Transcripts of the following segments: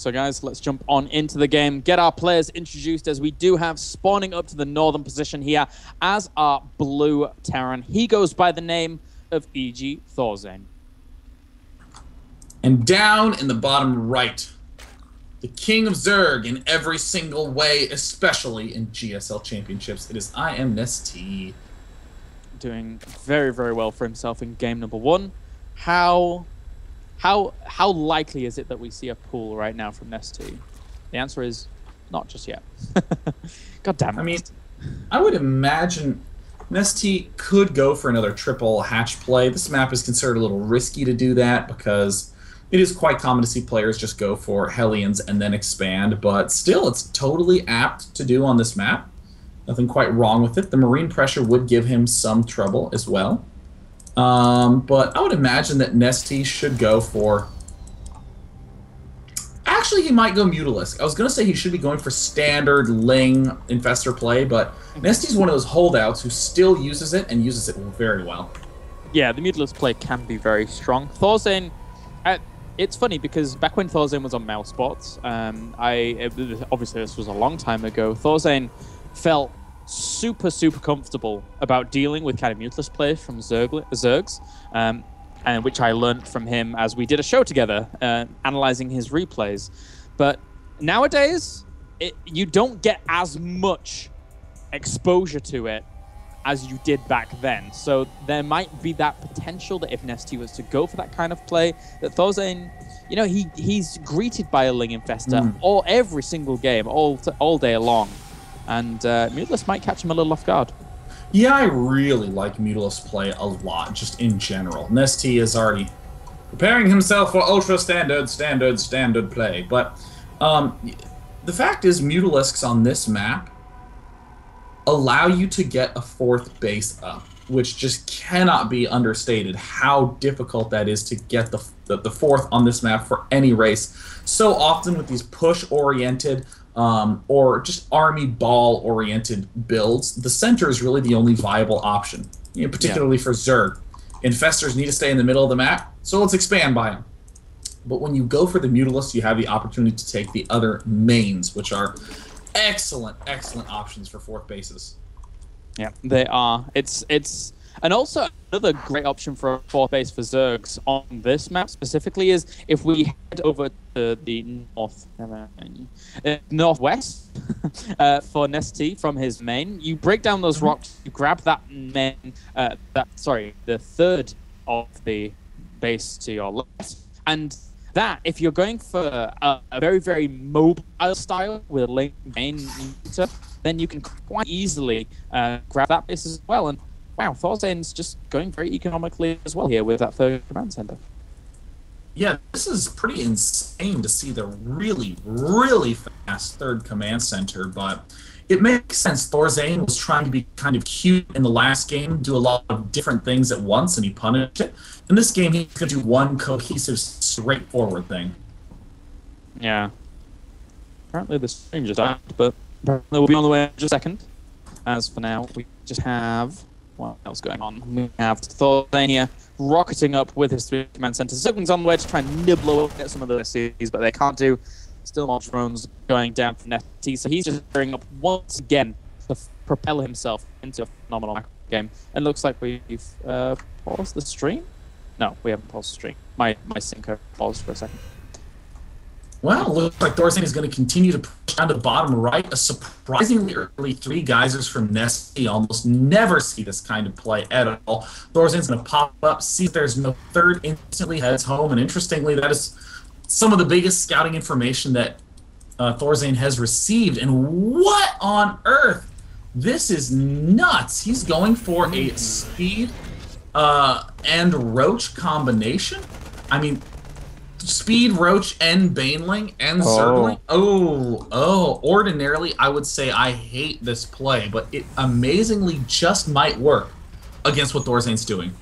So guys, let's jump on into the game, get our players introduced, as we do have spawning up to the northern position here as our blue Terran. He goes by the name of EGThorZaINRC. And down in the bottom right, the king of Zerg in every single way, especially in GSL championships, it is Nestea. Doing very, very well for himself in game number 1. How likely is it that we see a pull right now from Nestea? The answer is not just yet. God damn it. I mean, I would imagine Nestea could go for another triple hatch play. This map is considered a little risky to do that because it is quite common to see players just go for Hellions and then expand, but still, it's totally apt to do on this map. Nothing quite wrong with it. The marine pressure would give him some trouble as well. But I would imagine that Nestea should go for... Actually, he might go Mutalisk. I was going to say he should be going for standard Ling Infestor play, but Nestea's one of those holdouts who still uses it and uses it very well. Yeah, the Mutalisk play can be very strong. ThorZaINRC... It's funny because back when ThorZaINRC was on Mousesports, obviously this was a long time ago, ThorZaINRC felt super comfortable about dealing with kind of Mutalisk play from Zergs, and which I learned from him as we did a show together, analyzing his replays. But nowadays, you don't get as much exposure to it as you did back then. So there might be that potential that if Nestea was to go for that kind of play, that ThorZaINRC, you know, he's greeted by a Ling Infestor every single game, all day long. And Mutalisk might catch him a little off guard. Yeah, I really like Mutalisk play a lot, just in general. Nestea is already preparing himself for ultra standard play. But the fact is, Mutalisks on this map allow you to get a 4th base up, which just cannot be understated how difficult that is to get the 4th on this map for any race. So often with these push-oriented or just army ball-oriented builds, the center is really the only viable option, you know, particularly for Zerg. Infestors need to stay in the middle of the map, so let's expand by them. But when you go for the Mutalisk, you have the opportunity to take the other mains, which are excellent options for 4th bases. Yeah, they are. And also another great option for a 4th base for Zergs on this map specifically is if we head over to the northwest for Nestea from his main. You break down those rocks, you grab that main, the 3rd of the base to your left, and that, if you're going for a very mobile style with a Ling main meter, then you can quite easily grab that base as well. And wow, ThorZaINRC's just going very economically as well here with that 3rd command center. Yeah, this is pretty insane to see the really fast 3rd command center, but it makes sense. ThorZaINRC was trying to be kind of cute in the last game, do a lot of different things at once, and he punished it. In this game, he's going to do one cohesive, straightforward thing. Yeah. Apparently the stream just died, but apparently we'll be on the way in just a second. As for now, we just have... what else going on? We have ThorZaINRC here rocketing up with his 3 command centers. Zergling's on the way to try and nibble away at some of the Nesteas, but they can't do. Still more drones going down from Nestea, so he's just gearing up once again to propel himself into a phenomenal macro game. And looks like we've paused the stream? No, we haven't paused the stream. My sync paused for a second. Well, it looks like ThorZaINRC is going to continue to push down to the bottom right. A surprisingly early 3 geysers from Nestea. Almost never see this kind of play at all. ThorZaINRC's going to pop up, see if there's no 3rd, instantly heads home, and interestingly, that is some of the biggest scouting information that ThorZaINRC has received. And what on earth? This is nuts. He's going for a speed and roach combination. I mean, speed, roach, and baneling, and zergling. Ordinarily, I would say I hate this play, but it amazingly just might work against what ThorZaINRC's doing.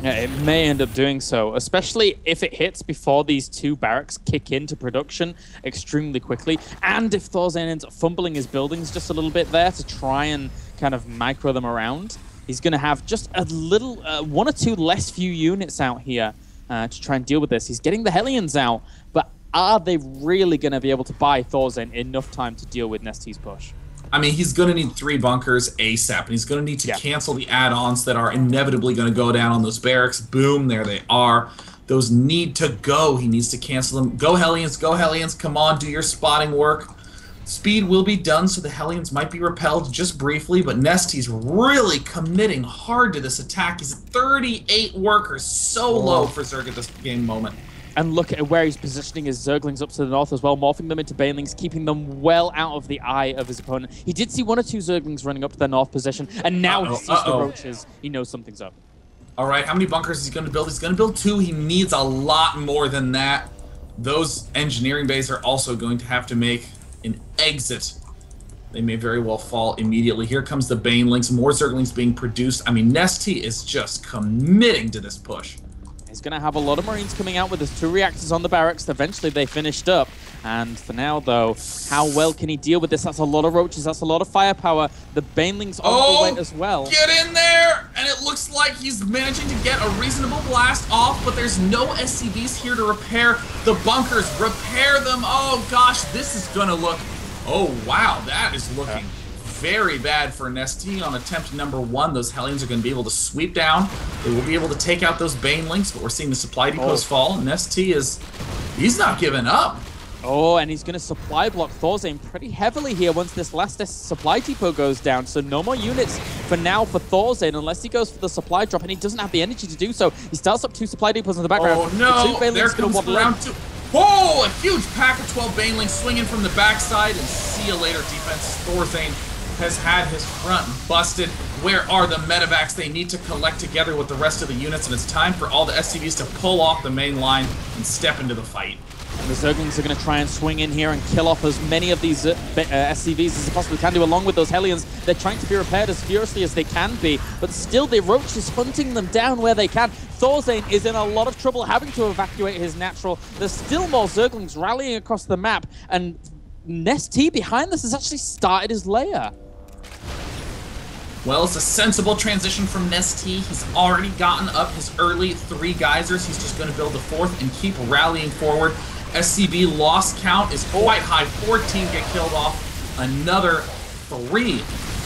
Yeah, it may end up doing so, especially if it hits before these 2 barracks kick into production extremely quickly, and if ThorZaINRC ends up fumbling his buildings just a little bit there to try and kind of micro them around. He's going to have just a little, 1 or 2 less few units out here to try and deal with this. He's getting the Hellions out, but are they really going to be able to buy ThorZaIN enough time to deal with Nestea's push? I mean, he's going to need 3 bunkers ASAP, and he's going to need to cancel the add-ons that are inevitably going to go down on those barracks. Boom, there they are. Those need to go. He needs to cancel them. Go Hellions, go Hellions. Come on, do your spotting work. Speed will be done, so the Hellions might be repelled just briefly, but Nestea's really committing hard to this attack. He's at 38 workers, so low for Zerg at this game moment. And look at where he's positioning his Zerglings up to the north as well, morphing them into Banelings, keeping them well out of the eye of his opponent. He did see 1 or 2 Zerglings running up to their north position, and now he sees the roaches. He knows something's up. All right, how many bunkers is he going to build? He's going to build 2. He needs a lot more than that. Those engineering bays are also going to have to make an exit. They may very well fall immediately. Here comes the Banelings, more Zerglings being produced. I mean, Nestea is just committing to this push. He's going to have a lot of Marines coming out with his 2 reactors on the barracks. Eventually, they finished up. And for now, though, how well can he deal with this? That's a lot of roaches. That's a lot of firepower. The Banelings on the way as well. Get in there! And it looks like he's managing to get a reasonable blast off, but there's no SCVs here to repair the bunkers. Repair them! Oh, gosh, this is going to look... Oh, wow, that is looking... very bad for Nestea on attempt number 1. Those Hellions are going to be able to sweep down. They will be able to take out those Banelings, but we're seeing the supply depots fall. Nestea is... he's not giving up. Oh, and he's going to supply block ThorZaIN pretty heavily here once this last supply depot goes down. So no more units for now for ThorZaIN unless he goes for the supply drop, and he doesn't have the energy to do so. He starts up 2 supply depots in the background. Oh, no. There comes round 2. Oh, a huge pack of 12 Banelings swinging from the backside, and see you later, defense. ThorZaIN has had his front busted. Where are the medevacs? They need to collect together with the rest of the units, and it's time for all the SCVs to pull off the main line and step into the fight. And the Zerglings are going to try and swing in here and kill off as many of these SCVs as they possibly can do, along with those Hellions. They're trying to be repaired as furiously as they can be, but still the Roach is hunting them down where they can. ThorZaIN is in a lot of trouble having to evacuate his natural. There's still more Zerglings rallying across the map, and Nestea behind this has actually started his lair. Well, it's a sensible transition from Nestea. He's already gotten up his early 3 geysers. He's just going to build the 4th and keep rallying forward. SCV loss count is quite high. 14 get killed off. Another 3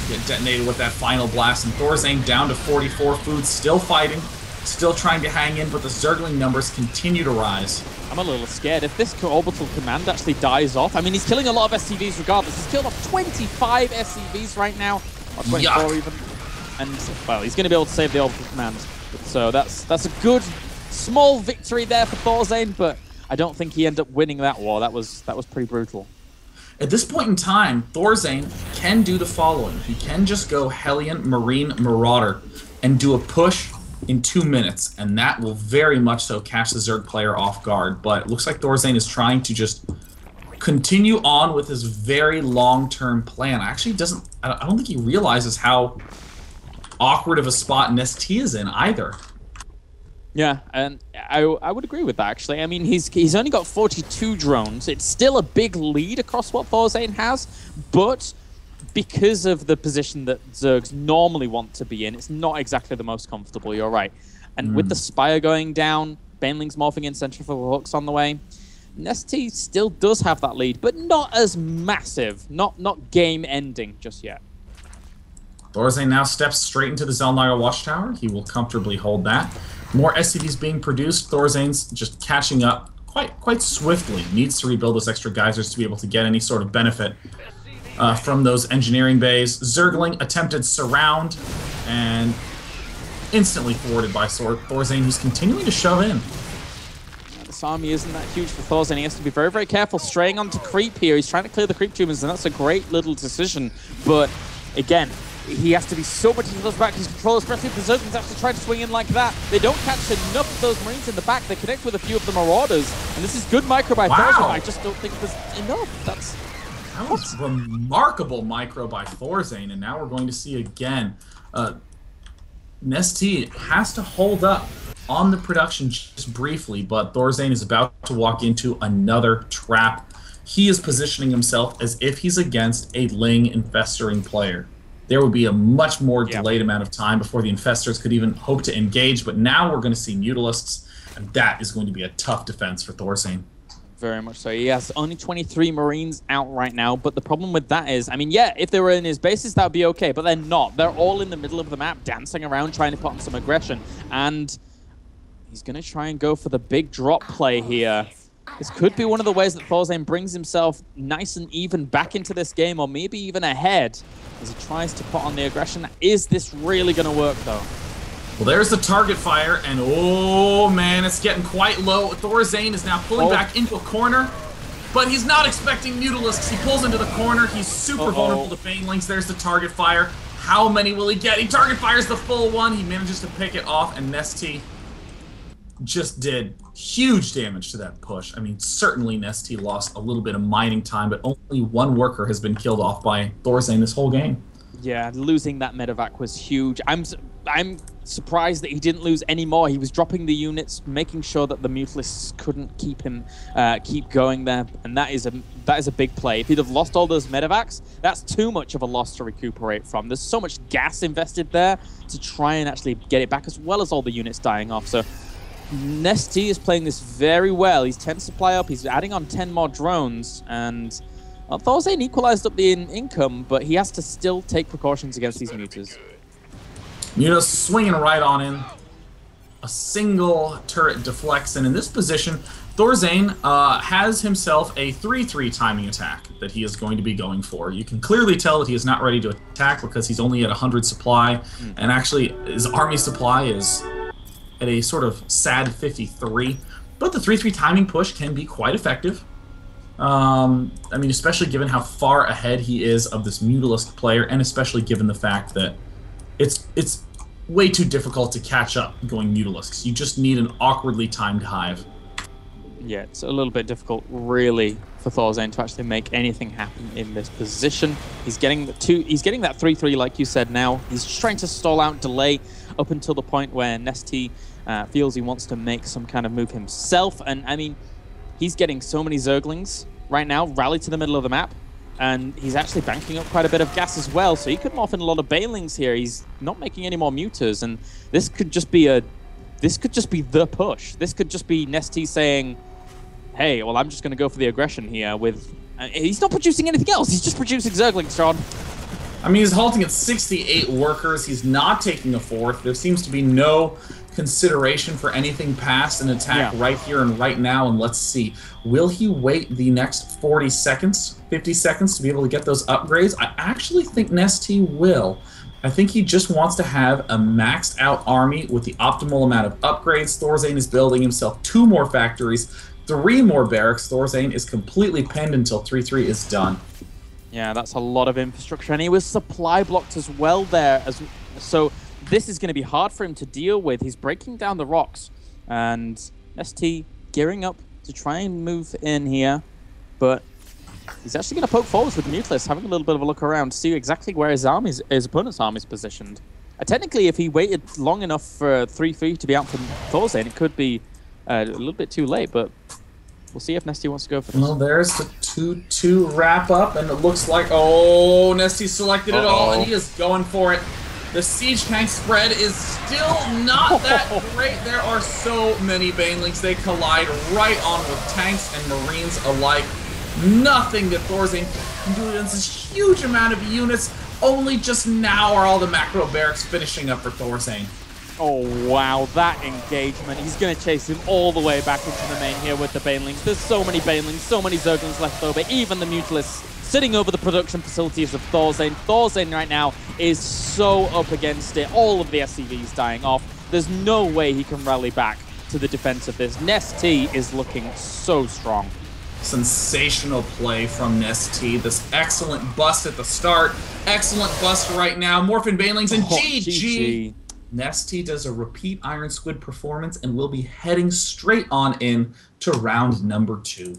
get detonated with that final blast. And ThorZaIN down to 44. Food still fighting, still trying to hang in, but the Zergling numbers continue to rise. I'm a little scared. If this orbital command actually dies off, I mean, he's killing a lot of SCVs regardless. He's killed off 25 SCVs right now. Or 24 even. And, well, he's going to be able to save the orbital command. So that's a good, small victory there for ThorZaIN, but I don't think he ended up winning that war. That was pretty brutal. At this point in time, ThorZaIN can do the following. He can just go Hellion, Marine, Marauder, and do a push in 2 minutes, and that will very much so catch the Zerg player off guard. But it looks like ThorZaIN is trying to just continue on with his very long-term plan. Actually, I don't think he realizes how awkward of a spot Nestea is in either. Yeah, and I would agree with that, actually. I mean, he's only got 42 drones. It's still a big lead across what ThorZaIN has, but because of the position that Zergs normally want to be in, it's not exactly the most comfortable, you're right. And with the Spire going down, Banelings morphing in, Centrifugal Hooks on the way, Nestea still does have that lead, but not as massive, not game-ending just yet. ThorZaIN now steps straight into the Zelnire Watchtower. He will comfortably hold that. More SCVs being produced. ThorZaIN's just catching up quite swiftly. Needs to rebuild those extra geysers to be able to get any sort of benefit from those engineering bays. Zergling attempted surround and instantly thwarted by ThorZaIN, who's continuing to shove in. This army isn't that huge for ThorZaIN. He has to be very, very careful straying onto creep here. He's trying to clear the creep tumors, and that's a great little decision. But again, he has to be so much close back to his control, especially if the Zerglings actually try to swing in like that. They don't catch enough of those Marines in the back. They connect with a few of the Marauders, and this is good micro by ThorZaIN. I just don't think there's enough. That was remarkable micro by ThorZaIN, and now we're going to see again. Nestea has to hold up on the production just briefly, but ThorZaIN is about to walk into another trap. He is positioning himself as if he's against a Ling infestering player. There would be a much more delayed amount of time before the infestors could even hope to engage, but now we're going to see Mutalisks, and that is going to be a tough defense for ThorZaIN. Very much so. He has only 23 Marines out right now, but the problem with that is, I mean, yeah, if they were in his bases, that would be okay, but they're not. They're all in the middle of the map, dancing around, trying to put on some aggression, and he's going to try and go for the big drop play here. This could be one of the ways that ThorZaIN brings himself nice and even back into this game, or maybe even ahead, as he tries to put on the aggression. Is this really going to work, though? Well, there's the target fire, and oh man, it's getting quite low. ThorZaIN is now pulling back into a corner, but he's not expecting Mutalisks. He pulls into the corner. He's super vulnerable to Banelings. There's the target fire. How many will he get? He target fires the full one. He manages to pick it off, and Nestea just did huge damage to that push. I mean, certainly Nestea lost a little bit of mining time, but only one worker has been killed off by ThorZaIN this whole game. Yeah, losing that medevac was huge. I'm surprised that he didn't lose any more. He was dropping the units, making sure that the Mutalisks couldn't keep going there, and that is a big play. If he'd have lost all those medevacs, that's too much of a loss to recuperate from. There's so much gas invested there to try and actually get it back, as well as all the units dying off. So Nestea is playing this very well. He's 10 supply up, he's adding on 10 more drones, and ThorZaIN equalized up the income, but he has to still take precautions against these mutas. Mutas swinging right on in. A single turret deflects, and in this position, ThorZaIN has himself a 3-3 timing attack that he is going to be going for. You can clearly tell that he is not ready to attack because he's only at 100 supply, and actually his army supply is at a sort of sad 53. But the 3-3 timing push can be quite effective. I mean, especially given how far ahead he is of this Mutalisk player, and especially given the fact that it's way too difficult to catch up going Mutalisks. You just need an awkwardly timed hive. Yeah, it's a little bit difficult, really, for ThorZaIN to actually make anything happen in this position. He's getting that 3-3, like you said. Now he's just trying to stall out, delay up until the point where Nestea feels he wants to make some kind of move himself. And I mean, he's getting so many Zerglings right now, rally to the middle of the map, and he's actually banking up quite a bit of gas as well, so he could morph in a lot of Banelings here. He's not making any more mutas, and this could just be the push. This could just be Nestea saying, hey, well, I'm just going to go for the aggression here with... he's not producing anything else. He's just producing Zerglings, Sean. I mean, he's halting at 68 workers. He's not taking a fourth. There seems to be no consideration for anything past an attack right here and right now, and let's see. Will he wait the next 40 seconds, 50 seconds to be able to get those upgrades? I actually think Nestea will. I think he just wants to have a maxed out army with the optimal amount of upgrades. ThorZaIN is building himself 2 more factories, 3 more barracks. ThorZaIN is completely pinned until 3-3 is done. Yeah, that's a lot of infrastructure, and he was supply blocked as well there. So this is going to be hard for him to deal with. He's breaking down the rocks, and Nestea gearing up to try and move in here, but he's actually going to poke forwards with Mutalisks, having a little bit of a look around to see exactly where his opponent's army is positioned. Technically, if he waited long enough for 3-3 to be out from ThorZaIN, it could be a little bit too late, but we'll see if Nestea wants to go for this. Well, there's the 2-2 wrap up, and it looks like, oh, Nestea selected it all, and he is going for it. The siege tank spread is still not that great. There are so many Banelings. They collide right on with tanks and Marines alike. Nothing that ThorZaIN can do against this huge amount of units. Only just now are all the macro barracks finishing up for ThorZaIN. Oh, wow, that engagement. He's going to chase him all the way back into the main here with the Banelings. There's so many Banelings, so many Zerglings left over, even the Mutalisks sitting over the production facilities of ThorZaIN. ThorZaIN right now is so up against it. All of the SCVs dying off. There's no way he can rally back to the defense of this. Nestea is looking so strong. Sensational play from Nestea. This excellent bust at the start. Excellent bust right now. Morphin Banelings and GG. Nestea does a repeat IronSquid performance and will be heading straight on in to round number 2.